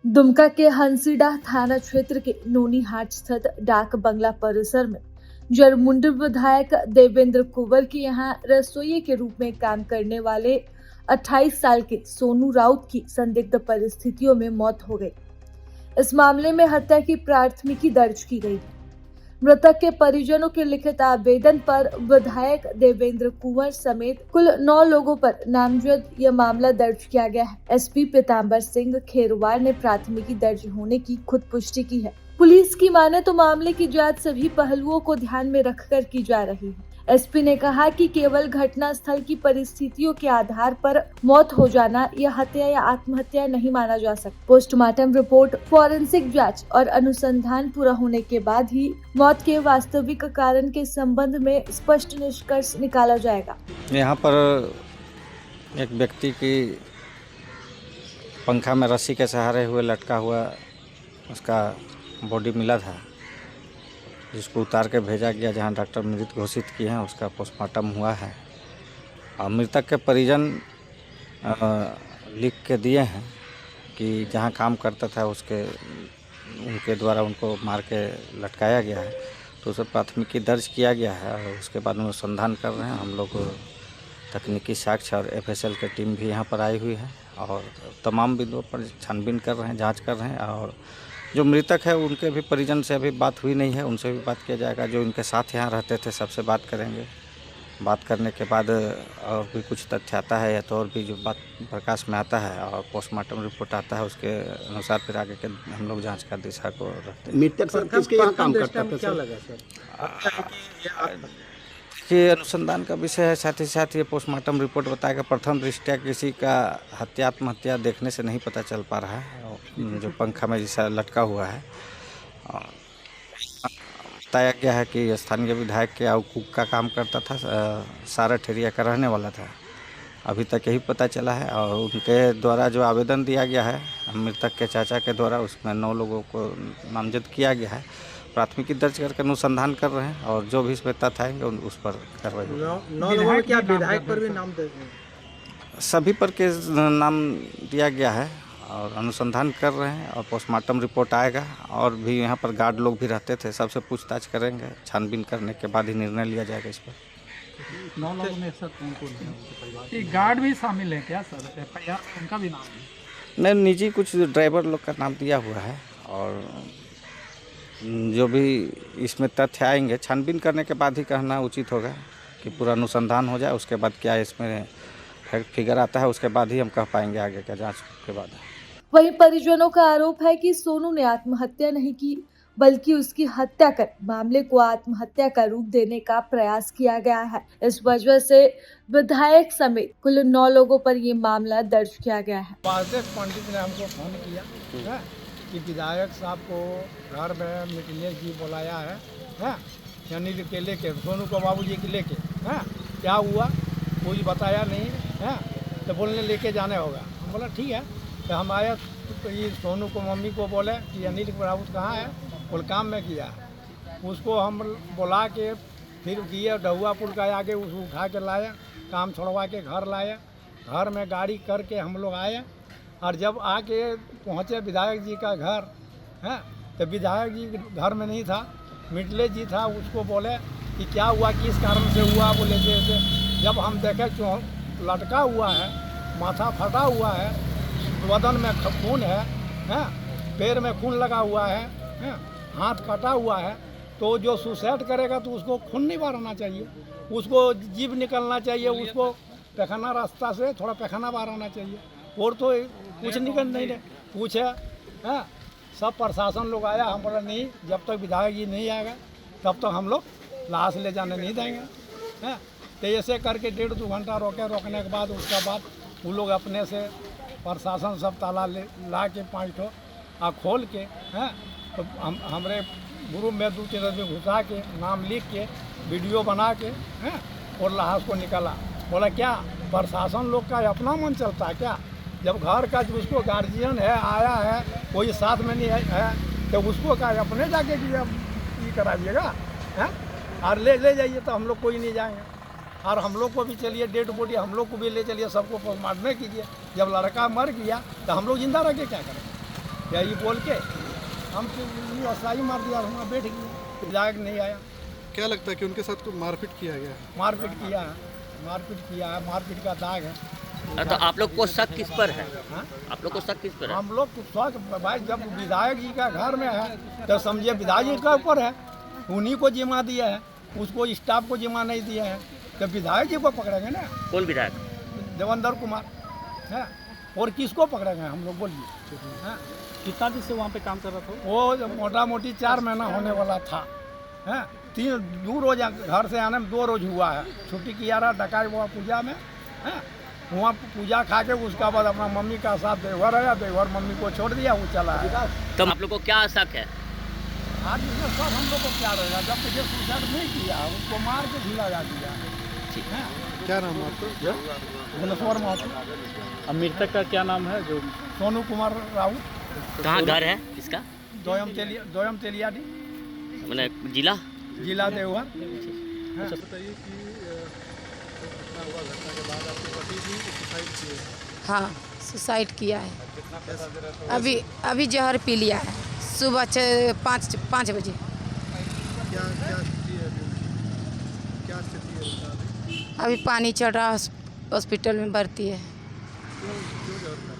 दुमका के हंसीडा थाना क्षेत्र के नोनीहाट स्थित डाक बंगला परिसर में जरमुंड विधायक देवेंद्र कुंवर के यहां रसोइये के रूप में काम करने वाले 28 साल के सोनू राउत की संदिग्ध परिस्थितियों में मौत हो गई। इस मामले में हत्या की प्राथमिकी दर्ज की गई। मृतक के परिजनों के लिखित आवेदन पर विधायक देवेंद्र कुंवर समेत कुल 9 लोगों पर नामजद यह मामला दर्ज किया गया है। एसपी पीतांबर सिंह खेरवार ने प्राथमिकी दर्ज होने की खुद पुष्टि की है। पुलिस की माने तो मामले की जांच सभी पहलुओं को ध्यान में रखकर की जा रही है। एसपी ने कहा कि केवल घटना स्थल की परिस्थितियों के आधार पर मौत हो जाना यह हत्या या आत्महत्या नहीं माना जा सकता। पोस्टमार्टम रिपोर्ट, फॉरेंसिक जांच और अनुसंधान पूरा होने के बाद ही मौत के वास्तविक कारण के संबंध में स्पष्ट निष्कर्ष निकाला जाएगा। यहाँ पर एक व्यक्ति की पंखा में रस्सी के सहारे हुए लटका हुआ उसका बॉडी मिला था, जिसको उतार के भेजा गया जहां डॉक्टर मृत घोषित किए हैं। उसका पोस्टमार्टम हुआ है और मृतक के परिजन लिख के दिए हैं कि जहां काम करता था उनके द्वारा उनको मार के लटकाया गया है, तो उसे प्राथमिकी दर्ज किया गया है और उसके बाद अनुसंधान कर रहे हैं। हम लोग तकनीकी साक्ष्य और एफएसएल की टीम भी यहाँ पर आई हुई है और तमाम बिंदुओं पर छानबीन कर रहे हैं, जाँच कर रहे हैं। और जो मृतक है उनके भी परिजन से अभी बात हुई नहीं है, उनसे भी बात किया जाएगा। जो इनके साथ यहाँ रहते थे सबसे बात करेंगे। बात करने के बाद और भी कुछ तथ्य आता है या तो और भी जो बात प्रकाश में आता है और पोस्टमार्टम रिपोर्ट आता है, उसके अनुसार फिर आगे के हम लोग जांच का दिशा को रखते हैं। मृतक सर किसके यहाँ काम करता था? क्या लगा सर कि अनुसंधान का विषय है, साथ ही साथ ये पोस्टमार्टम रिपोर्ट बताएगा। प्रथम दृष्टया किसी का हत्या आत्महत्या देखने से नहीं पता चल पा रहा है। जो पंखा में जैसा लटका हुआ है, बताया गया है कि स्थानीय विधायक के कुक का काम करता था, सारठ एरिया का रहने वाला था। अभी तक यही पता चला है और उनके द्वारा जो आवेदन दिया गया है मृतक के चाचा के द्वारा, उसमें 9 लोगों को नामजद किया गया है। प्राथमिकी दर्ज करके अनुसंधान कर रहे हैं और जो भी इसमें तथ्य आएंगे उस पर कार्रवाई होगी। क्या विधायक पर भी नाम सभी पर के नाम दिया गया है और अनुसंधान कर रहे हैं और पोस्टमार्टम रिपोर्ट आएगा। और भी यहाँ पर गार्ड लोग भी रहते थे, सबसे पूछताछ करेंगे। छानबीन करने के बाद ही निर्णय लिया जाएगा इस पर। 9 लोगों में सर कौन-कौन है उनके परिवार? ये गार्ड भी शामिल है क्या सर? एफआईआर में उनका भी नाम है? नहीं, निजी कुछ ड्राइवर लोग का नाम दिया हुआ है और जो भी इसमें तथ्य आएंगे छानबीन करने के बाद ही कहना उचित होगा कि पूरा अनुसंधान हो जाए। उसके बाद क्या इसमें फिगर आता है, उसके बाद ही हम कह पाएंगे आगे का जांच के बाद। वहीं परिजनों का आरोप है कि सोनू ने आत्महत्या नहीं की, बल्कि उसकी हत्या कर मामले को आत्महत्या का रूप देने का प्रयास किया गया है। इस वजह से विधायक समेत कुल 9 लोगों पर ये मामला दर्ज किया गया है। वासुदेव पंडित ने हमको फोन किया है कि विधायक साहब को घर में मिलने की बुलाया है यानी के लेके सोनू को बाबूजी के लेके क्या हुआ कोई बताया नहीं है, तो बोलने लेके जाने होगा। हम बोला ठीक है, तो हम आए तो ये सोनू को मम्मी को बोले कि अनिल राउत कहाँ है, बोल काम में किया। उसको हम बुला के फिर किए डहुआ पुल का आगे उसको उठा के लाया, काम छोड़वा के घर लाया। घर में गाड़ी करके हम लोग आए और जब आके पहुँचे विधायक जी का घर है, तो विधायक जी घर में नहीं था, मिटले जी था। उसको बोले कि क्या हुआ, किस कारण से हुआ, बोले जैसे जब हम देखे क्यों लटका हुआ है, माथा फटा हुआ है, बदन में खून है, पैर में खून लगा हुआ है, हाथ कटा हुआ है, तो जो सुसाइड करेगा तो उसको खून नहीं बहाना चाहिए, उसको जीभ निकलना चाहिए, उसको पैखाना रास्ता से थोड़ा पैखाना बहाना चाहिए। और तो कुछ निकल नहीं पूछे है। सब प्रशासन लोग आया, हम बोला नहीं, जब तक विधायक जी नहीं आएगा तब तक हम लोग लाश ले जाने नहीं देंगे है। तो ऐसे करके 1.5-2 घंटा रोकने के बाद उसके बाद वो लोग अपने से प्रशासन सब ताला ला के 5 ठो खोल के हैं, तो हमारे ग्रुप में 2-3 आदमी घुसा के नाम लिख के वीडियो बना के हैं और लाश को निकाला। बोला क्या प्रशासन लोग का अपना मन चलता है क्या? जब घर का उसको गार्जियन है आया है, कोई साथ में नहीं है, तो उसको क्या अपने जाके ये कराइएगा हैं और ले जाइए, तो हम लोग कोई नहीं जाएंगे। और हम लोग को भी चलिए डेड बॉडी हम लोग को भी ले चलिए, सबको पोस्टमार्टम कीजिए। जब लड़का मर गया तो हम लोग जिंदा रह के क्या करें? यही बोल के हम असाई मार दिया, हम बैठ गए, विधायक नहीं आया। क्या लगता है कि उनके साथ मारपीट किया गया है? मारपीट किया है, मारपीट का दाग है। तो आप लोग को शक किस पर है? हाँ? आप लोग को शक किस पर है? हम लोग शौक भाई, जब विधायक जी का घर में है तो समझिए विधायक जी का ऊपर है, उन्हीं को जिम्मा दिया है, उसको स्टाफ को जिम्मा नहीं दिया है, तो विधायक जी को पकड़ेंगे ना। कौन विधायक? देवेंद्र कुमार है, और किसको पकड़ेंगे हम लोग बोलिए? हाँ? कितना दिन से वहाँ पे काम कर रहा था? वो मोटा मोटी 4 महीना होने वाला था। हैं 2 रोज घर से आने में 2 रोज हुआ है। छुट्टी किया रहा, डकाई हुआ पूजा में। हैं वहाँ पूजा खा के उसका बाद अपना मम्मी का साथ देवघर आया, देवघर मम्मी को छोड़ दिया, वो चला आया। तो आप लोग को क्या शक है? आज इसमें सब हम लोग को क्या रहेगा, जब मुझे सुसाइड नहीं किया, उसको मार के भी लगा दिया। हैं क्या नाम है आपका? भुवनेश्वर महतो। अब मृतक का क्या नाम है? जो सोनू कुमार राउत, कहाँ घर है इसका? दोयम तेलियाडी, मैंने जिला जिला देवघर। अच्छा बताइए कि घटना हुआ, घटना के बाद आपके पति भी सुसाइड किए हैं। हाँ सुसाइड किया है। कितना पैसा दे रहा था? अभी जहर पी लिया है सुबह 5 बजे। क्या स्थिति है अभी उनकी? क्या स्थिति है उनका अभी? अभी पानी चढ़ रहा, हॉस्पिटल में भर्ती है। क्यों जरूर था?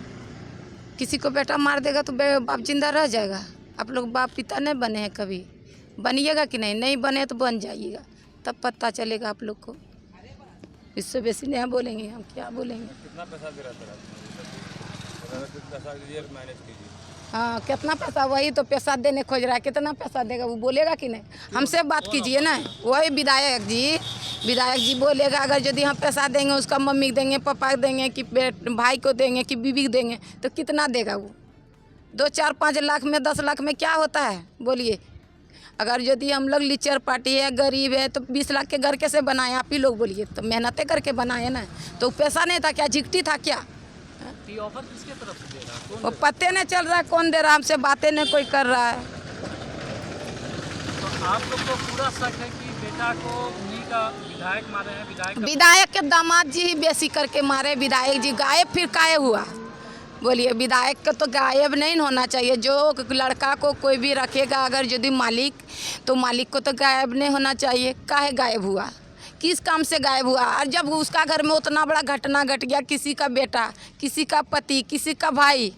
किसी को बेटा मार देगा तो बाप जिंदा रह जाएगा। आप लोग बाप पिता नहीं बने हैं कभी, बनिएगा कि नहीं बने तो बन जाइएगा, तब पता चलेगा आप लोग को। इससे बेसी नहीं बोलेंगे, हम क्या बोलेंगे। कितना पैसा दे रहा था? पैसा दीजिए, मैनेज कीजिए। हाँ कितना पैसा, वही तो पैसा देने खोज रहा है, कितना पैसा देगा वो बोलेगा कि नहीं? हमसे बात कीजिए ना, वही विधायक जी बोलेगा। अगर यदि हम पैसा देंगे, उसका मम्मी देंगे, पापा देंगे, कि भाई को देंगे, कि बीवी को देंगे, तो कितना देगा वो? 2, 4, 5 लाख में, 10 लाख में क्या होता है बोलिए? अगर यदि हम लोग लीचर पार्टी है, गरीब है, तो 20 लाख के घर कैसे बनाए आप ही लोग बोलिए? तो मेहनतें करके बनाए ना, तो पैसा नहीं था क्या? झिकटी था क्या? ऑफर किसके तरफ से दे रहा है? वो पते नहीं चल रहा है कौन दे रहा, हमसे बातें नहीं कोई कर रहा है। तो आप लोग को पूरा शक है कि बेटा को उन्हीं का विधायक मारे हैं? विधायक के दामाद जी ही बेसी करके मारे। विधायक जी गायब फिर काहे हुआ बोलिए? विधायक का तो गायब नहीं होना चाहिए। जो लड़का को कोई भी रखेगा अगर यदि मालिक, तो मालिक को तो गायब नहीं होना चाहिए। काहे गायब हुआ? किस काम से गायब हुआ? और जब उसका घर में उतना बड़ा घटना घट गया, किसी का बेटा, किसी का पति, किसी का भाई,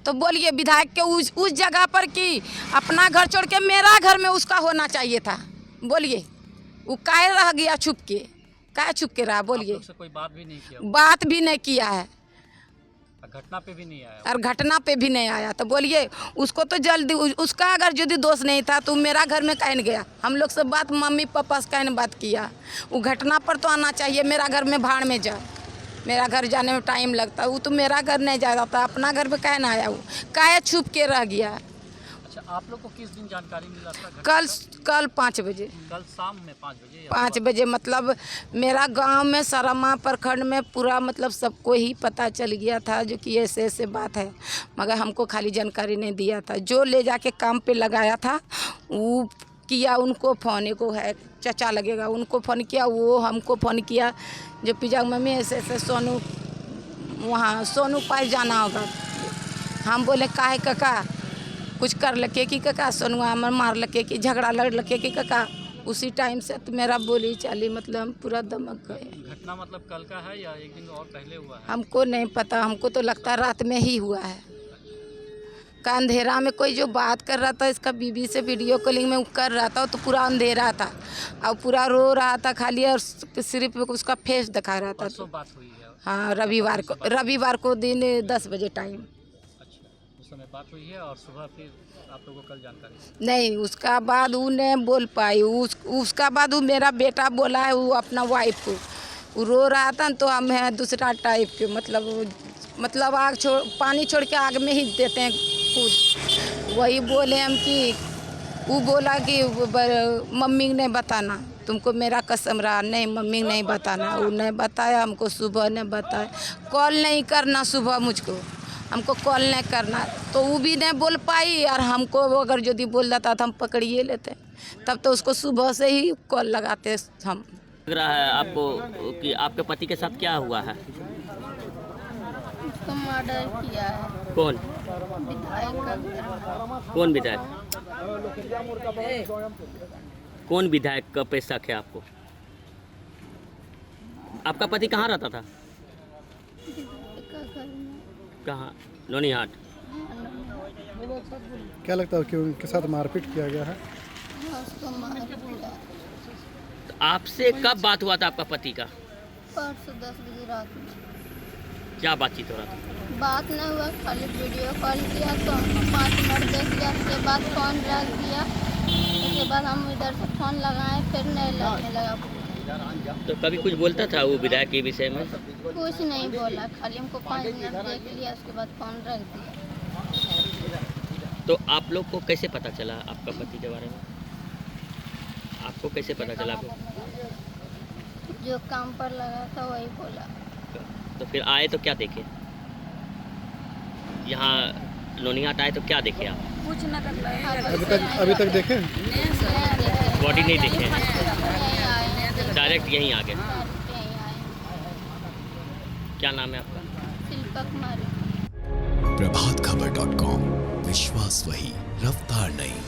तो बोलिए विधायक के उस जगह पर कि अपना घर छोड़ के मेरा घर में उसका होना चाहिए था। बोलिए वो काहे रह गया छुप के? काहे छुप के रहा बोलिए? कोई बात भी नहीं किया? बात भी नहीं किया है, घटना पे भी नहीं आया। और घटना पे भी नहीं आया, तो बोलिए उसको तो जल्दी, उसका अगर यदि दोष नहीं था तो मेरा घर में कहने गया? हम लोग से बात, मम्मी पापा से कहने बात किया, वो घटना पर तो आना चाहिए। मेरा घर में भाड़ में जाए, मेरा घर जाने में टाइम लगता, वो तो मेरा घर नहीं जा रहा था, अपना घर में कहना आया, वो काहे छुप के रह गया? अच्छा आप लोग को किस दिन जानकारी मिला था? कल 5 बजे, कल शाम में 5 बजे? 5 बजे मतलब मेरा गांव में सरमा प्रखंड में पूरा मतलब सबको ही पता चल गया था जो कि ऐसे ऐसे बात है, मगर हमको खाली जानकारी नहीं दिया था। जो ले जाके काम पे लगाया था वो किया, उनको फ़ोन को है चचा लगेगा, उनको फ़ोन किया, वो हमको फ़ोन किया जो पिजा मम्मी ऐसे ऐसे सोनू, वहाँ सोनू पास जाना होगा। हम बोले काहे काका कुछ कर लके कि काका, सोनुआ में मार लके कि झगड़ा लड़ लके कि काका। उसी टाइम से तो मेरा बोली चाली मतलब हम पूरा दमक गए। घटना मतलब कल का है या एक दिन और पहले हुआ है? हमको नहीं पता, हमको तो लगता रात में ही हुआ है। का अंधेरा में कोई जो बात कर रहा था, इसका बीबी से वीडियो कॉलिंग में कर रहा था, तो पूरा अंधेरा था और पूरा रो रहा था खाली, और सिर्फ उसका फेस दिखा रहा था। तो बात हुई है? हाँ रविवार को दिन 10 बजे टाइम। समय बात हुई है और सुबह फिर आप लोगों को कल जानकारी नहीं, उसका बाद वो नहीं बोल पाई। उसका बाद वो मेरा बेटा बोला है, वो अपना वाइफ को, वो रो रहा था तो हम हैं दूसरा टाइप के, मतलब आग पानी छोड़ के आग में ही देते हैं खुद। वही बोले हम कि वो बोला कि मम्मी ने बताना, तुमको मेरा कसम रहा, नहीं मम्मी नहीं बताना। वो नहीं बताया हमको, सुबह ने बताया, कॉल नहीं करना सुबह मुझको, हमको कॉल नहीं करना, तो वो भी नहीं बोल पाई। और हमको अगर यदि बोल देता तो हम पकड़िए लेते, तब तो उसको सुबह से ही कॉल लगाते हम। लग रहा है आपको कि आपके पति के साथ क्या हुआ है? उसको मर्डर किया है। कौन कौन विधायक कौन विधायक का पैसा है आपको? आपका पति कहाँ रहता था? कहाँ? नोनीहाट। क्या लगता है कि उनके साथ मारपीट किया गया है? तो आपसे कब बात हुआ था आपका पति का? परसों 10 बजे रात में। क्या बातचीत हो रहा था? बात नहीं हुआ, खाली वीडियो कॉल किया तो 5 मिनट देख लिया, उसके बाद फ़ोन रख दिया। उसके बाद हम इधर से फ़ोन लगाए, फिर नहीं लगने लगा। तो कभी कुछ बोलता था वो विधायक के विषय में? कुछ नहीं बोला, खाली हमको 5 मिनट देख लिया, उसके बाद फ़ोन रख दिया। तो आप लोग को कैसे पता चला आपका पति के बारे में? आपको कैसे पता चला आपको? जो काम पर लगा था वही बोला। तो फिर आए तो क्या देखे? यहाँ नोनीहाट आए तो क्या देखे आप? अभी तक देखे? बॉडी नहीं देखे हैं, डायरेक्ट यहीं आ गए। क्या नाम है आपका? शिल्पा कुमारी। प्रभातखबर.com, विश्वास वही, रफ्तार नहीं।